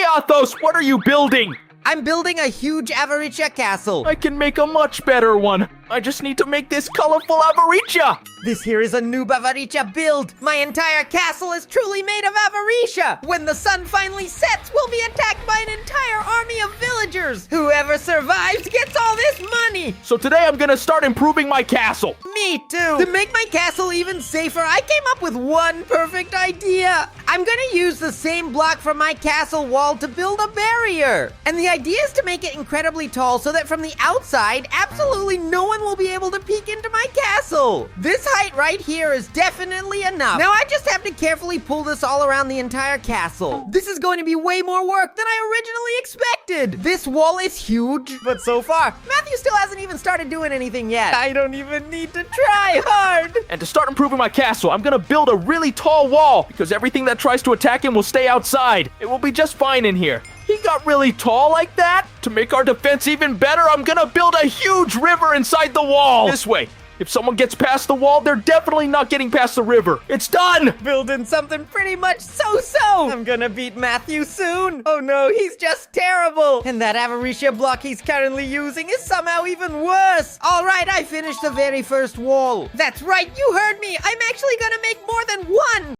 Hey, Athos, what are you building? I'm building a huge Avaritia castle. I can make a much better one. I just need to make this colorful Avaritia. This here is a new Avaritia build. My entire castle is truly made of Avaritia. When the sun finally sets, we'll be attacked by an entire army of villagers. Whoever survives gets all this money. So today I'm gonna start improving my castle. Me too. To make my castle even safer, I came up with one perfect idea. I'm gonna use the same block from my castle wall to build a barrier. And the idea is to make it incredibly tall so that from the outside, absolutely no one will be able to peek into my castle. This height right here is definitely enough. Now I just have to carefully pull this all around the entire castle. This is going to be way more work than I originally expected. This wall is huge, but so far, Matthew still hasn't even started doing anything yet. I don't even need to try hard. And to start improving my castle, I'm gonna build a really tall wall because everything that tries to attack him will stay outside. It will be just fine in here. He got really tall like that? To make our defense even better, I'm gonna build a huge river inside the wall. This way. If someone gets past the wall, they're definitely not getting past the river. It's done! Building something pretty much so-so. I'm gonna beat Matthew soon. Oh no, he's just terrible. And that Avaritia block he's currently using is somehow even worse. All right, I finished the very first wall. That's right, you heard me. I'm actually gonna make more than one.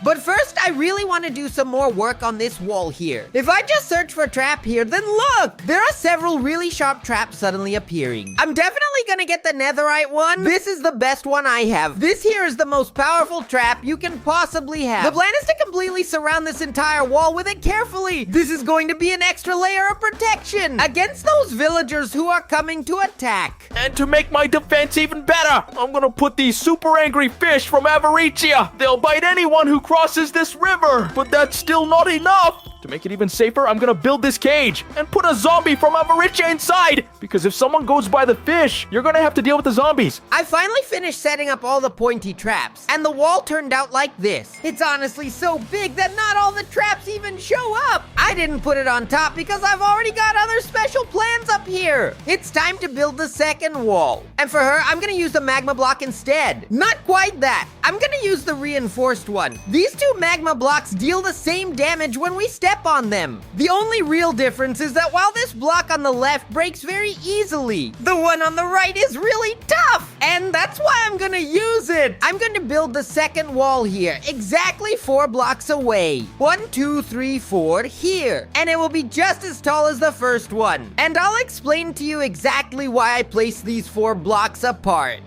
But first, I really want to do some more work on this wall here. If I just search for a trap here, then look! There are several really sharp traps suddenly appearing. I'm definitely gonna get the netherite one. This is the best one I have. This here is the most powerful trap you can possibly have. The plan is to completely surround this entire wall with it carefully. This is going to be an extra layer of protection against those villagers who are coming to attack. And to make my defense even better, I'm gonna put these super angry fish from Avaritia. They'll bite anyone who crosses this river, but that's still not enough. To make it even safer, I'm gonna build this cage and put a zombie from Avaritia inside, because if someone goes by the fish, you're gonna have to deal with the zombies. I finally finished setting up all the pointy traps, and the wall turned out like this. It's honestly so big that not all the traps even show up. I didn't put it on top because I've already got other special plans up here. It's time to build the second wall. And for her, I'm gonna use the magma block instead. Not quite that. I'm gonna use the reinforced one. These two magma blocks deal the same damage when we step on them. The only real difference is that while this block on the left breaks very easily, the one on the right is really tough. And that's why I'm gonna use it. I'm gonna build the second wall here, exactly 4 blocks away. 1, 2, 3, 4 here. And it will be just as tall as the first one. And I'll explain to you exactly why I placed these 4 blocks apart.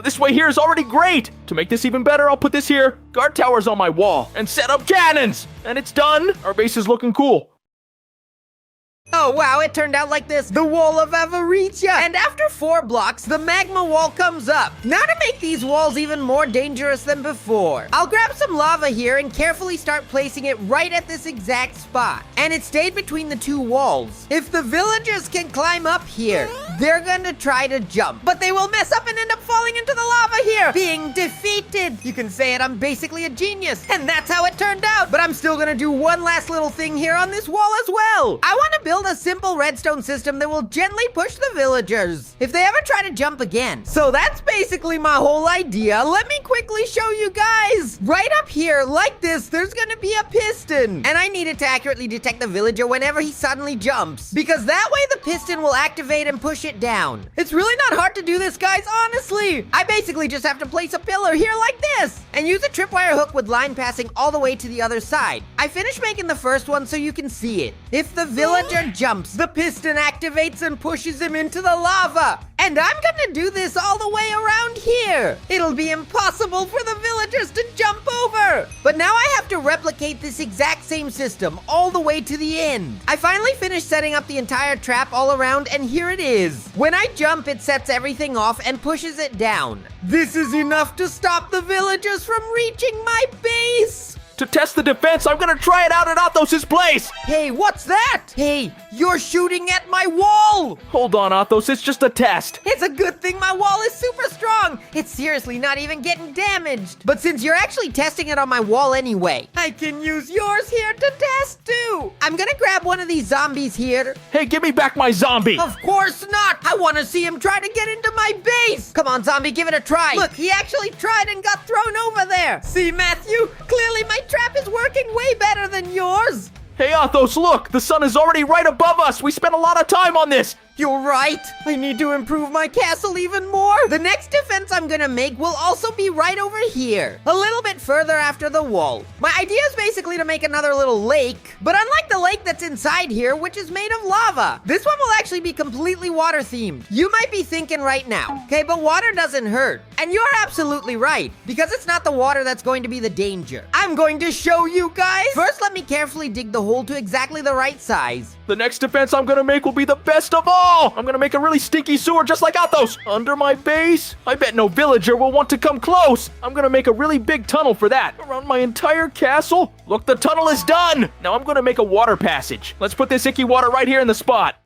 This way here is already great. To make this even better, I'll put this here, guard towers on my wall, and set up cannons. And it's done. Our base is looking cool. Oh wow, it turned out like this. The wall of Avaritia. And after 4 blocks, the magma wall comes up. Now to make these walls even more dangerous than before, I'll grab some lava here and carefully start placing it right at this exact spot. And it stayed between the 2 walls. If the villagers can climb up here, they're gonna try to jump. But they will mess up and end up falling into the lava here, being defeated. You can say it, I'm basically a genius. And that's how it turned out. But I'm still gonna do one last little thing here on this wall as well. I want to build a simple redstone system that will gently push the villagers if they ever try to jump again. So that's basically my whole idea. Let me quickly show you guys. Right up here, like this, there's gonna be a piston. And I need it to accurately detect the villager whenever he suddenly jumps, because that way the piston will activate and push it down. It's really not hard to do this, guys, honestly. I basically just have to place a pillar here like this and use a tripwire hook with line passing all the way to the other side. I finished making the first one so you can see it. If the villager jumps, the piston activates and pushes him into the lava. And I'm gonna do this all the way around here. It'll be impossible for the villagers to jump over. But now I have to replicate this exact same system all the way to the end. I finally finished setting up the entire trap all around, and here it is. When I jump, it sets everything off and pushes it down. This is enough to stop the villagers from reaching my base. To test the defense, I'm gonna try it out at Athos' place. Hey, what's that? Hey, you're shooting at my wall. Hold on, Athos, it's just a test. It's a good thing my wall is super strong. It's seriously not even getting damaged. But since you're actually testing it on my wall anyway, I can use yours here to test too. I'm gonna grab one of these zombies here. Hey, give me back my zombie. Of course not. I want to see him try to get into my base. Come on, zombie, give it a try. Look, he actually tried and got thrown over there. See, Matthew? Clearly my trap is working way better than yours. Hey, Athos, look! The sun is already right above us! We spent a lot of time on this! You're right. I need to improve my castle even more. The next defense I'm gonna make will also be right over here, a little bit further after the wall. My idea is basically to make another little lake, but unlike the lake that's inside here, which is made of lava, this one will actually be completely water themed. You might be thinking right now, okay, but water doesn't hurt. And you're absolutely right, because it's not the water that's going to be the danger. I'm going to show you guys. First, let me carefully dig the hole to exactly the right size. The next defense I'm gonna make will be the best of all! I'm gonna make a really stinky sewer just like Athos! Under my base? I bet no villager will want to come close! I'm gonna make a really big tunnel for that. Around my entire castle? Look, the tunnel is done! Now I'm gonna make a water passage. Let's put this icky water right here in the spot.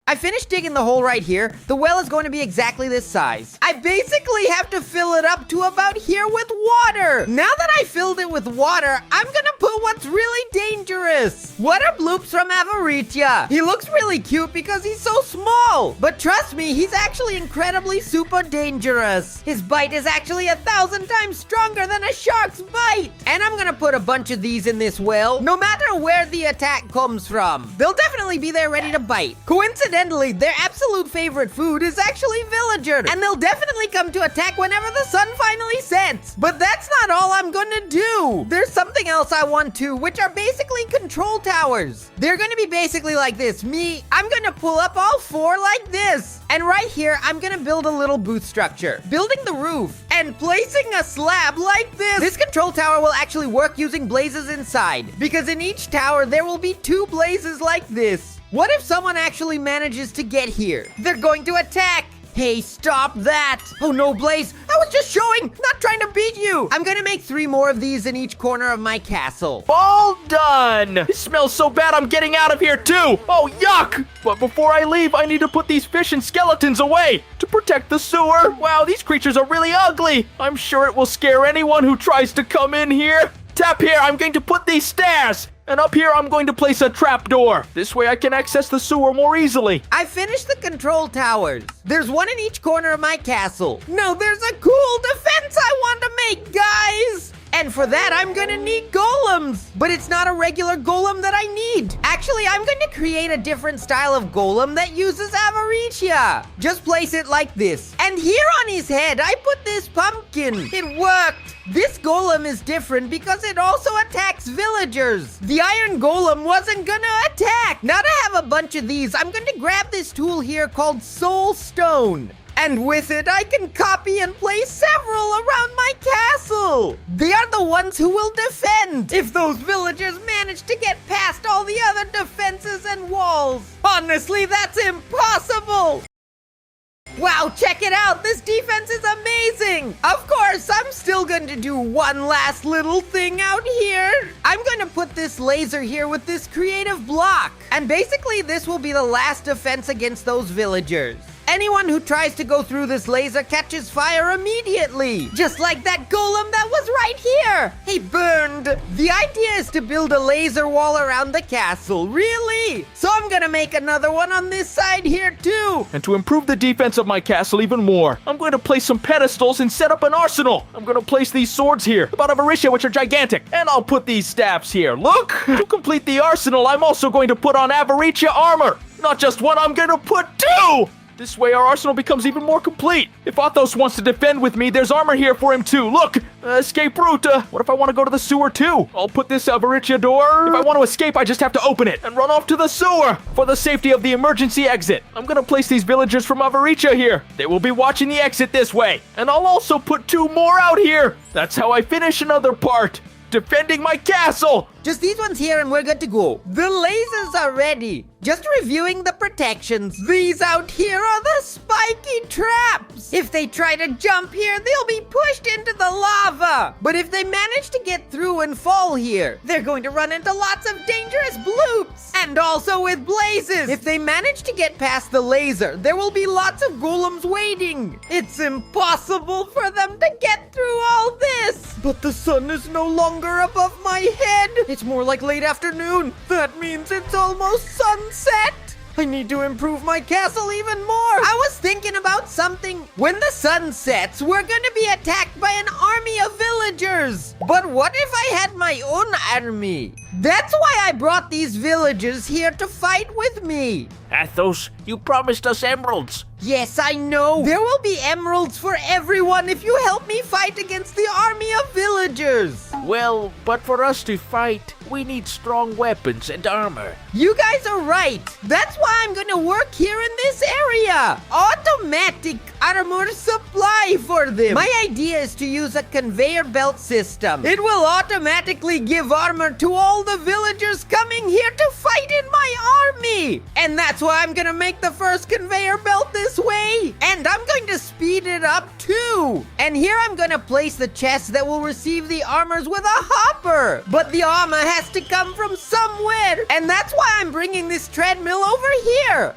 I finished digging the hole right here. The well is going to be exactly this size. I basically have to fill it up to about here with water. Now that I filled it with water, I'm gonna put what's really dangerous. What are Bloops from Avaritia? He looks really cute because he's so small. But trust me, he's actually incredibly super dangerous. His bite is actually 1,000 times stronger than a shark's bite. And I'm gonna put a bunch of these in this well, no matter where the attack comes from. They'll definitely be there ready to bite. Coincidentally, their absolute favorite food is actually villager, and they'll definitely come to attack whenever the sun finally sets. But that's not all I'm gonna do. There's something else I want to, which are basically control towers. They're gonna be basically like this. I'm gonna pull up all 4 like this. And right here, I'm gonna build a little booth structure, building the roof, and placing a slab like this. This control tower will actually work using blazes inside, because in each tower, there will be 2 blazes like this. What if someone actually manages to get here? They're going to attack. Hey, stop that. Oh no, Blaze, I was just showing, not trying to beat you. I'm gonna make 3 more of these in each corner of my castle. All done! It smells so bad I'm getting out of here too! Oh, yuck! But before I leave, I need to put these fish and skeletons away to protect the sewer. Wow, these creatures are really ugly. I'm sure it will scare anyone who tries to come in here. Tap here, I'm going to put these stairs. And up here, I'm going to place a trapdoor. This way I can access the sewer more easily. I finished the control towers. There's 1 in each corner of my castle. Now there's a cool defense I want to make, guys. And for that, I'm gonna need golems. But it's not a regular golem that I need. Actually, I'm going to create a different style of golem that uses Avaritia. Just place it like this. And here on his head, I put this pumpkin. It worked. This golem is different because it also attacks villagers. The iron golem wasn't gonna attack. Now to have a bunch of these, I'm going to grab this tool here called Soul Stone. And with it, I can copy and place several around my castle. They are the ones who will defend if those villagers manage to get past all the other defenses and walls. Honestly, that's impossible. Wow, check it out. This defense is amazing. Of course, I'm still going to do one last little thing out here. I'm going to put this laser here with this creative block. And basically, this will be the last defense against those villagers. Anyone who tries to go through this laser catches fire immediately. Just like that golem that was right here. He burned. The idea is to build a laser wall around the castle. Really? So I'm gonna make another one on this side here too. And to improve the defense of my castle even more, I'm going to place some pedestals and set up an arsenal. I'm going to place these swords here, about Avaritia, which are gigantic. And I'll put these staffs here. Look! To complete the arsenal, I'm also going to put on Avaritia armor. Not just one, I'm going to put 2! This way our arsenal becomes even more complete. If Athos wants to defend with me, there's armor here for him too. Look, escape route. What if I want to go to the sewer too? I'll put this Avaritia door. If I want to escape, I just have to open it and run off to the sewer for the safety of the emergency exit. I'm going to place these villagers from Avaritia here. They will be watching the exit this way. And I'll also put 2 more out here. That's how I finish another part. Defending my castle! Just these ones here and we're good to go. The lasers are ready. Just reviewing the protections. These out here are the spiky traps. If they try to jump here, they'll be pushed into the lava. But if they manage to get through and fall here, they're going to run into lots of dangerous bloops. And also with blazes. If they manage to get past the laser, there will be lots of golems waiting. It's impossible for them to get through all this. But the sun is no longer above my head. It's more like late afternoon. That means it's almost sunset. I need to improve my castle even more. I was thinking about something. When the sun sets, we're gonna be attacked by an army of villagers. But what if I had my own army? That's why I brought these villagers here to fight with me. Athos, you promised us emeralds. Yes, I know. There will be emeralds for everyone if you help me fight against the army of villagers. Well, but for us to fight, we need strong weapons and armor. You guys are right. That's why I'm gonna work here in this area. Automatic armor supply for them. My idea is to use a conveyor belt system. It will automatically give armor to all the villagers coming here to fight in my army. And that's why I'm gonna make the first conveyor belt this way. And I'm going to speed it up too. And here I'm gonna place the chests that will receive the armors with a hopper. But the armor has to come from somewhere. And that's why I'm bringing this treadmill over here.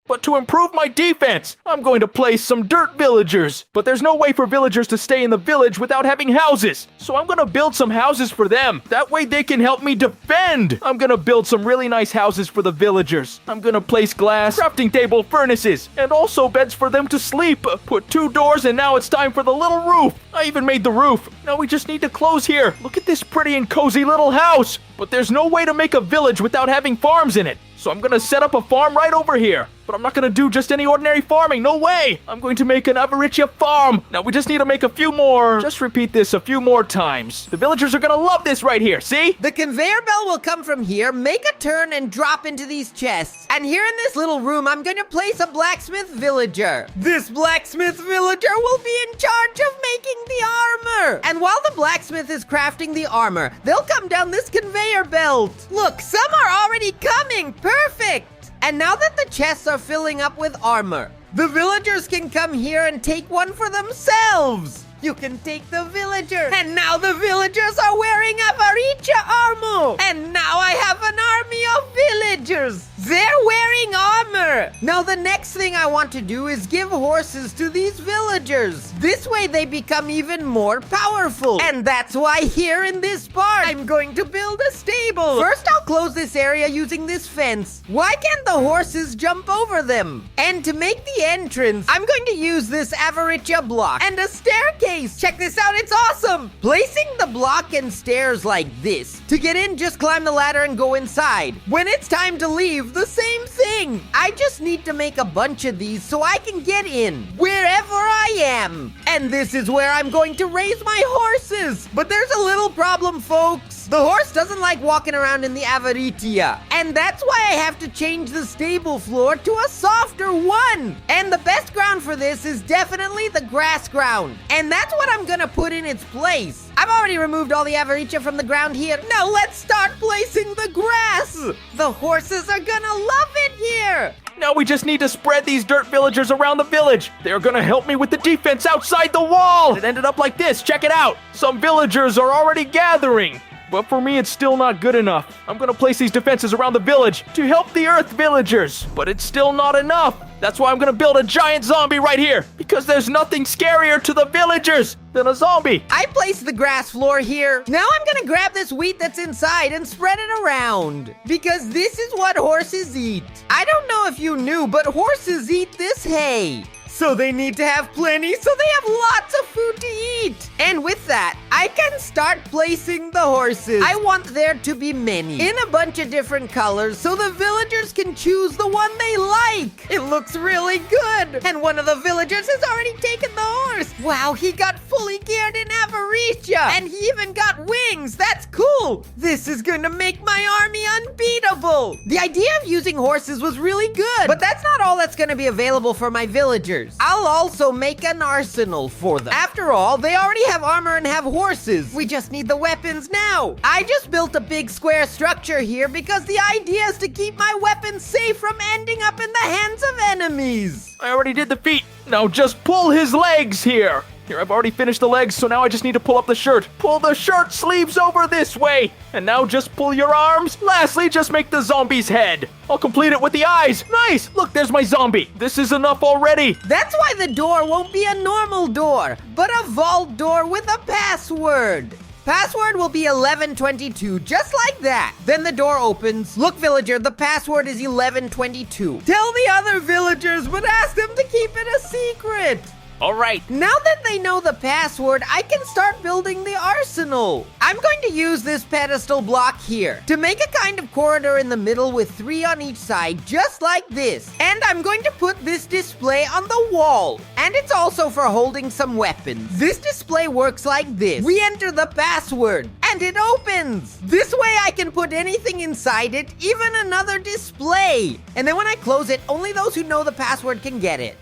But to improve my defense, I'm going to place some dirt villagers. But there's no way for villagers to stay in the village without having houses. So I'm going to build some houses for them. That way they can help me defend. I'm going to build some really nice houses for the villagers. I'm going to place glass, crafting table, furnaces, and also beds for them to sleep. Put 2 doors and now it's time for the little roof. I even made the roof. Now we just need to close here. Look at this pretty and cozy little house. But there's no way to make a village without having farms in it. So I'm gonna set up a farm right over here. But I'm not gonna do just any ordinary farming, no way! I'm going to make an Avaritia farm! Now we just need to make a few more. Just repeat this a few more times. The villagers are gonna love this right here, see? The conveyor belt will come from here, make a turn, and drop into these chests. And here in this little room, I'm gonna place a blacksmith villager. This blacksmith villager will be in charge of making the armor. And while the blacksmith is crafting the armor, they'll come down this conveyor belt. Look, some are already coming. Perfect! And now that the chests are filling up with armor, the villagers can come here and take one for themselves. You can take the villager. And now the villagers are wearing Avaritia armor. And now I have an army of villagers. They're wearing armor. Now the next thing I want to do is give horses to these villagers. This way they become even more powerful. And that's why here in this part, I'm going to build a stable. First, I'll close this area using this fence. Why can't the horses jump over them? And to make the entrance, I'm going to use this Avaritia block and a staircase. Check this out, it's awesome! Placing the block and stairs like this. To get in, just climb the ladder and go inside. When it's time to leave, the same thing. I just need to make a bunch of these so I can get in wherever I am. And this is where I'm going to raise my horses. But there's a little problem, folks. The horse doesn't like walking around in the Avaritia. And that's why I have to change the stable floor to a softer one. And the best ground for this is definitely the grass ground. And that's what I'm gonna put in its place. I've already removed all the Avaritia from the ground here. Now let's start placing the grass. The horses are gonna love it here. Now we just need to spread these dirt villagers around the village. They're gonna help me with the defense outside the wall. It ended up like this, check it out. Some villagers are already gathering. But for me, it's still not good enough. I'm gonna place these defenses around the village to help the earth villagers. But it's still not enough. That's why I'm gonna build a giant zombie right here. Because there's nothing scarier to the villagers than a zombie. I placed the grass floor here. Now I'm gonna grab this wheat that's inside and spread it around. Because this is what horses eat. I don't know if you knew, but horses eat this hay. So they need to have plenty, so they have lots of food to eat. And with that, I can start placing the horses. I want there to be many, in a bunch of different colors, so the villagers can choose the one they like. It looks really good. And one of the villagers has already taken the horse. Wow, he got fully geared in Avaritia. And he even got wings. That's cool. This is gonna make my army unbeatable. The idea of using horses was really good, but that's not all that's gonna be available for my villagers. I'll also make an arsenal for them. After all, they already have armor and have horses. We just need the weapons now. I just built a big square structure here because the idea is to keep my weapons safe from ending up in the hands of enemies. I already did the feet. Now just pull his legs here. Here, I've already finished the legs, so now I just need to pull up the shirt. Pull the shirt sleeves over this way. And now just pull your arms. Lastly, just make the zombie's head. I'll complete it with the eyes. Nice! Look, there's my zombie. This is enough already. That's why the door won't be a normal door, but a vault door with a password. Password will be 1122, just like that. Then the door opens. Look, villager, the password is 1122. Tell the other villagers, but ask them to keep it a secret. All right. Now that they know the password, I can start building the arsenal. I'm going to use this pedestal block here to make a kind of corridor in the middle with 3 on each side, just like this. And I'm going to put this display on the wall. And it's also for holding some weapons. This display works like this. We enter the password, and it opens. This way I can put anything inside it, even another display. And then when I close it, only those who know the password can get it.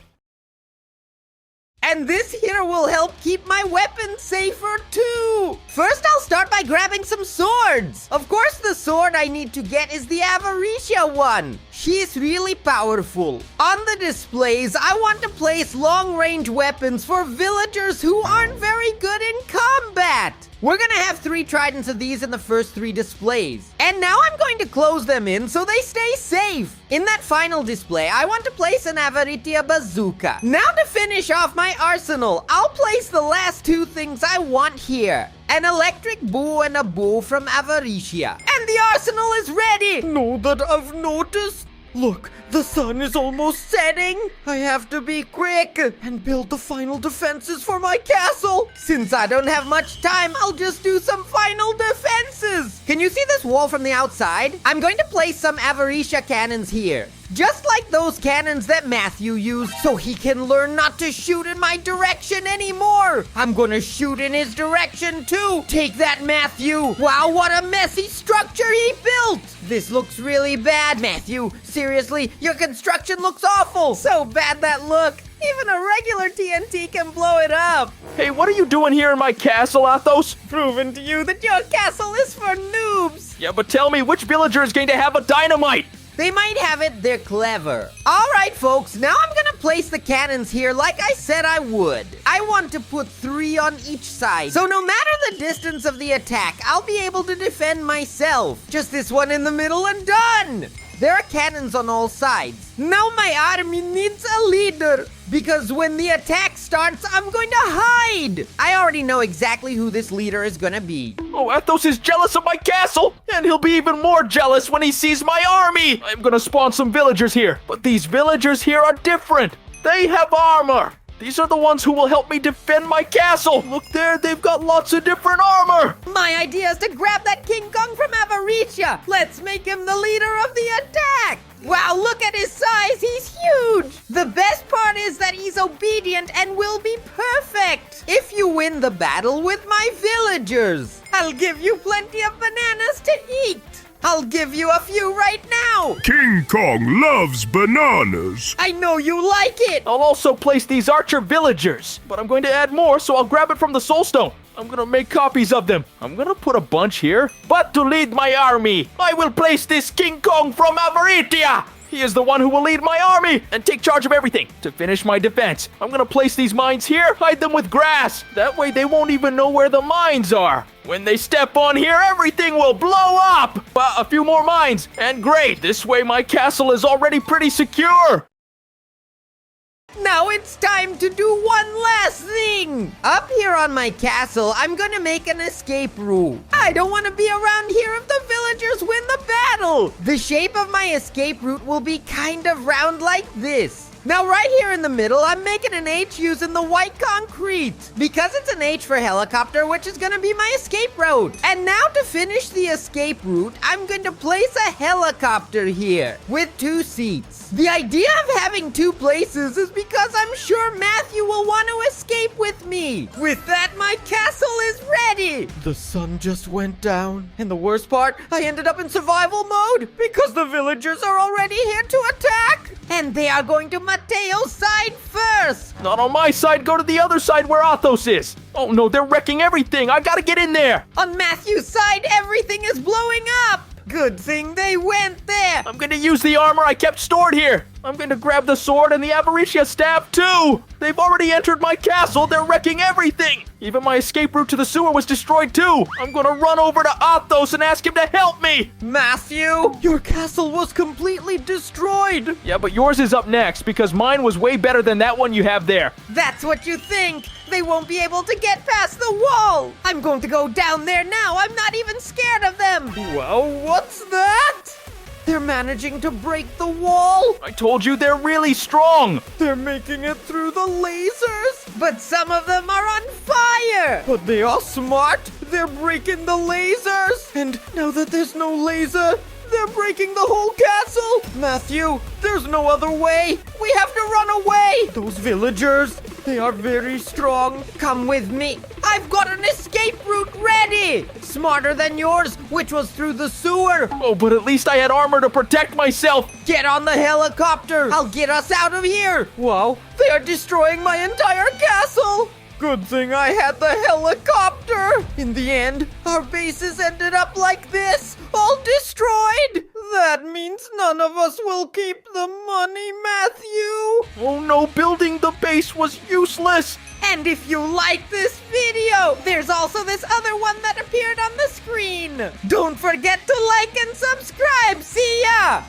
And this here will help keep my weapons safer too. First, I'll start by grabbing some swords. Of course, the sword I need to get is the Avaritia one. She's really powerful. On the displays, I want to place long-range weapons for villagers who aren't very good in combat. We're gonna have 3 tridents of these in the first 3 displays. And now I'm going to close them in so they stay safe. In that final display, I want to place an Avaritia bazooka. Now to finish off my arsenal, I'll place the last 2 things I want here. An electric bow and a bow from Avaritia. And the arsenal is ready! Know that I've noticed? Look, the sun is almost setting. I have to be quick and build the final defenses for my castle. Since I don't have much time, I'll just do some final defenses. Can you see this wall from the outside? I'm going to place some Avaritia cannons here. Just like those cannons that Matthew used, so he can learn not to shoot in my direction anymore. I'm gonna shoot in his direction too. Take that, Matthew. Wow, what a messy structure he built. This looks really bad, Matthew. Seriously, your construction looks awful. So bad that look. Even a regular TNT can blow it up. Hey, what are you doing here in my castle, Athos? Proving to you that your castle is for noobs. Yeah, but tell me, which villager is going to have a dynamite? They might have it, they're clever. All right, folks, now I'm gonna place the cannons here like I said I would. I want to put 3 on each side, so no matter the distance of the attack, I'll be able to defend myself. Just this one in the middle and done! There are cannons on all sides. Now my army needs a leader, because when the attack starts, I'm going to hide. I already know exactly who this leader is gonna be. Oh, Athos is jealous of my castle, and he'll be even more jealous when he sees my army. I'm gonna spawn some villagers here, but these villagers here are different. They have armor. These are the ones who will help me defend my castle. Look there, they've got lots of different armor. My idea is to grab that King Kong from Avaritia. Let's make him the leader of the attack. Wow, look at his size. He's huge. The best part is that he's obedient and will be perfect. If you win the battle with my villagers, I'll give you plenty of bananas to eat. I'll give you a few right now. King Kong loves bananas. I know you like it. I'll also place these archer villagers, but I'm going to add more, so I'll grab it from the soul stone. I'm gonna make copies of them. I'm gonna put a bunch here, but to lead my army, I will place this King Kong from Avaritia. He is the one who will lead my army and take charge of everything. To finish my defense, I'm gonna place these mines here, hide them with grass. That way they won't even know where the mines are. When they step on here, everything will blow up. A few more mines, and great. This way my castle is already pretty secure. Now it's time to do one last thing. Up here on my castle, I'm gonna make an escape route. I don't want to be around here if the villagers win the battle. The shape of my escape route will be kind of round like this. Now right here in the middle, I'm making an H using the white concrete. Because it's an H for helicopter, which is gonna be my escape route. And now to finish the escape route, I'm going to place a helicopter here with 2 seats. The idea of having 2 places is because I'm sure Matthew will want to escape with me. With that, my castle is ready. The sun just went down. And the worst part, I ended up in survival mode because the villagers are already here to attack. And they are going to Mateo's side first. Not on my side, go to the other side where Athos is. Oh no, they're wrecking everything. I gotta get in there. On Matthew's side, everything is blowing up. Good thing they went there. I'm gonna use the armor I kept stored here. I'm going to grab the sword and the Avaritia staff too. They've already entered my castle. They're wrecking everything. Even my escape route to the sewer was destroyed too. I'm going to run over to Athos and ask him to help me. Matthew, your castle was completely destroyed. Yeah, but yours is up next because mine was way better than that one you have there. That's what you think. They won't be able to get past the wall. I'm going to go down there now. I'm not even scared of them. Well, what's that? They're managing to break the wall. I told you they're really strong. They're making it through the lasers. But some of them are on fire. But they are smart. They're breaking the lasers. And now that there's no laser, they're breaking the whole castle. Matthew, there's no other way. We have to run away. Those villagers, they are very strong. Come with me. I've got an escape route ready. Smarter than yours, which was through the sewer. Oh, but at least I had armor to protect myself. Get on the helicopter. I'll get us out of here. Wow, they are destroying my entire castle. Good thing I had the helicopter. In the end, our bases ended up like this, all destroyed. That means none of us will keep the money, Matthew. Oh no, building the base was useless. And if you like this video, there's also this other one that appeared on the screen. Don't forget to like and subscribe. See ya!